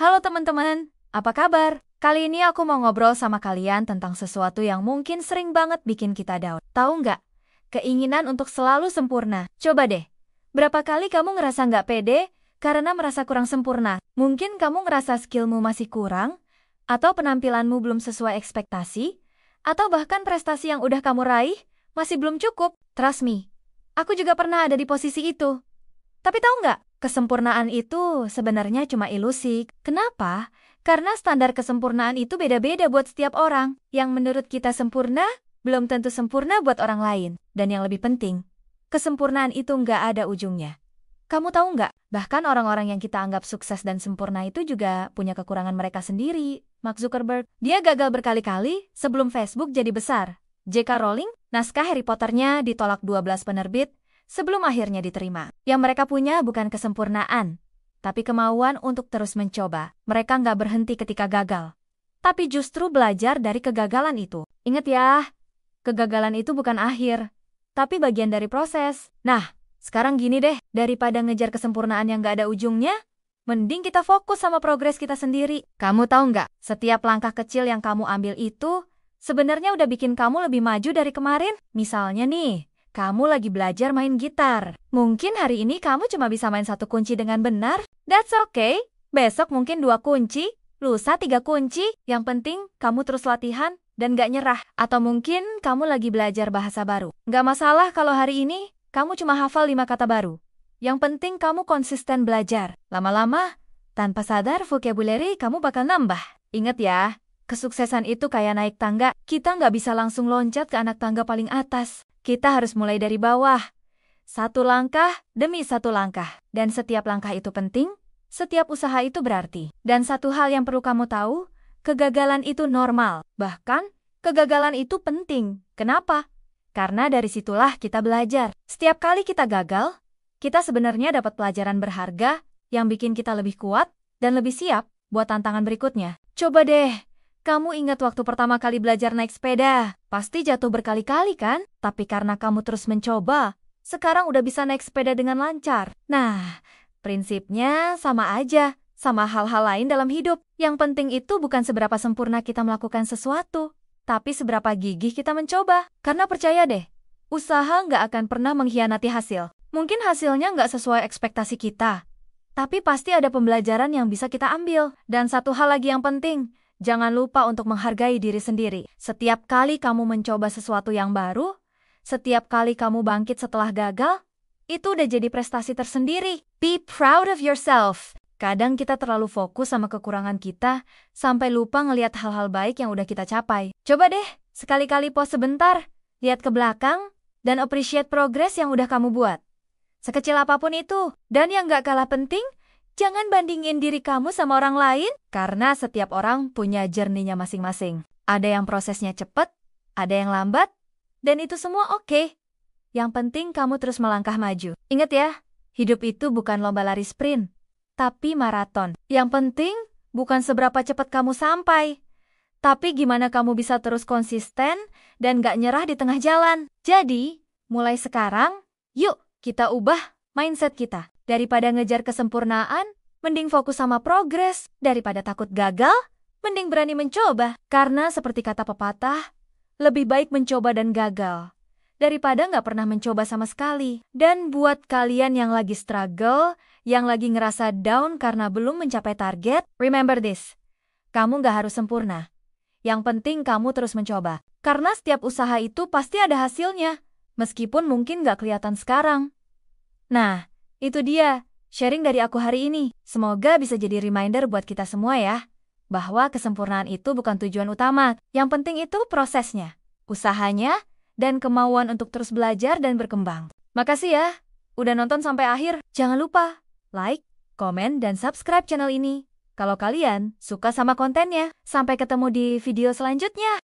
Halo teman-teman, apa kabar? Kali ini aku mau ngobrol sama kalian tentang sesuatu yang mungkin sering banget bikin kita down. Tahu nggak? Keinginan untuk selalu sempurna. Coba deh, berapa kali kamu ngerasa nggak pede karena merasa kurang sempurna? Mungkin kamu ngerasa skillmu masih kurang, atau penampilanmu belum sesuai ekspektasi, atau bahkan prestasi yang udah kamu raih masih belum cukup. Trust me, aku juga pernah ada di posisi itu. Tapi tahu nggak? Kesempurnaan itu sebenarnya cuma ilusi. Kenapa? Karena standar kesempurnaan itu beda-beda buat setiap orang. Yang menurut kita sempurna, belum tentu sempurna buat orang lain. Dan yang lebih penting, kesempurnaan itu nggak ada ujungnya. Kamu tahu nggak? Bahkan orang-orang yang kita anggap sukses dan sempurna itu juga punya kekurangan mereka sendiri. Mark Zuckerberg, dia gagal berkali-kali sebelum Facebook jadi besar. J.K. Rowling, naskah Harry Potter-nya ditolak 12 penerbit, sebelum akhirnya diterima. Yang mereka punya bukan kesempurnaan, tapi kemauan untuk terus mencoba. Mereka nggak berhenti ketika gagal, tapi justru belajar dari kegagalan itu. Ingat ya, kegagalan itu bukan akhir, tapi bagian dari proses. Nah, sekarang gini deh, daripada ngejar kesempurnaan yang nggak ada ujungnya, mending kita fokus sama progres kita sendiri. Kamu tahu nggak, setiap langkah kecil yang kamu ambil itu sebenarnya udah bikin kamu lebih maju dari kemarin. Misalnya nih, kamu lagi belajar main gitar. Mungkin hari ini kamu cuma bisa main 1 kunci dengan benar. That's okay. Besok mungkin 2 kunci, lusa 3 kunci. Yang penting kamu terus latihan dan gak nyerah. Atau mungkin kamu lagi belajar bahasa baru. Gak masalah kalau hari ini kamu cuma hafal 5 kata baru. Yang penting kamu konsisten belajar. Lama-lama, tanpa sadar vocabulary kamu bakal nambah. Ingat ya, kesuksesan itu kayak naik tangga. Kita gak bisa langsung loncat ke anak tangga paling atas. Kita harus mulai dari bawah, 1 langkah demi 1 langkah. Dan setiap langkah itu penting, setiap usaha itu berarti. Dan satu hal yang perlu kamu tahu, kegagalan itu normal. Bahkan, kegagalan itu penting. Kenapa? Karena dari situlah kita belajar. Setiap kali kita gagal, kita sebenarnya dapat pelajaran berharga yang bikin kita lebih kuat dan lebih siap buat tantangan berikutnya. Coba deh, kamu ingat waktu pertama kali belajar naik sepeda? Pasti jatuh berkali-kali kan? Tapi karena kamu terus mencoba, sekarang udah bisa naik sepeda dengan lancar. Nah, prinsipnya sama aja, sama hal-hal lain dalam hidup. Yang penting itu bukan seberapa sempurna kita melakukan sesuatu, tapi seberapa gigih kita mencoba. Karena percaya deh, usaha nggak akan pernah mengkhianati hasil. Mungkin hasilnya nggak sesuai ekspektasi kita, tapi pasti ada pembelajaran yang bisa kita ambil. Dan satu hal lagi yang penting, jangan lupa untuk menghargai diri sendiri. Setiap kali kamu mencoba sesuatu yang baru, setiap kali kamu bangkit setelah gagal, itu udah jadi prestasi tersendiri. Be proud of yourself. Kadang kita terlalu fokus sama kekurangan kita, sampai lupa ngelihat hal-hal baik yang udah kita capai. Coba deh, sekali-kali pause sebentar, lihat ke belakang, dan appreciate progres yang udah kamu buat. Sekecil apapun itu. Dan yang gak kalah penting, jangan bandingin diri kamu sama orang lain, karena setiap orang punya journey-nya masing-masing. Ada yang prosesnya cepat, ada yang lambat, dan itu semua oke. Yang penting kamu terus melangkah maju. Ingat ya, hidup itu bukan lomba lari sprint, tapi maraton. Yang penting bukan seberapa cepat kamu sampai, tapi gimana kamu bisa terus konsisten dan gak nyerah di tengah jalan. Jadi, mulai sekarang, yuk kita ubah mindset kita. Daripada ngejar kesempurnaan, mending fokus sama progres. Daripada takut gagal, mending berani mencoba. Karena seperti kata pepatah, lebih baik mencoba dan gagal daripada nggak pernah mencoba sama sekali. Dan buat kalian yang lagi struggle, yang lagi ngerasa down karena belum mencapai target, remember this, kamu nggak harus sempurna. Yang penting kamu terus mencoba. Karena setiap usaha itu pasti ada hasilnya, meskipun mungkin nggak kelihatan sekarang. Nah, itu dia sharing dari aku hari ini. Semoga bisa jadi reminder buat kita semua ya, bahwa kesempurnaan itu bukan tujuan utama. Yang penting itu prosesnya, usahanya, dan kemauan untuk terus belajar dan berkembang. Makasih ya, udah nonton sampai akhir. Jangan lupa like, komen, dan subscribe channel ini kalau kalian suka sama kontennya. Sampai ketemu di video selanjutnya.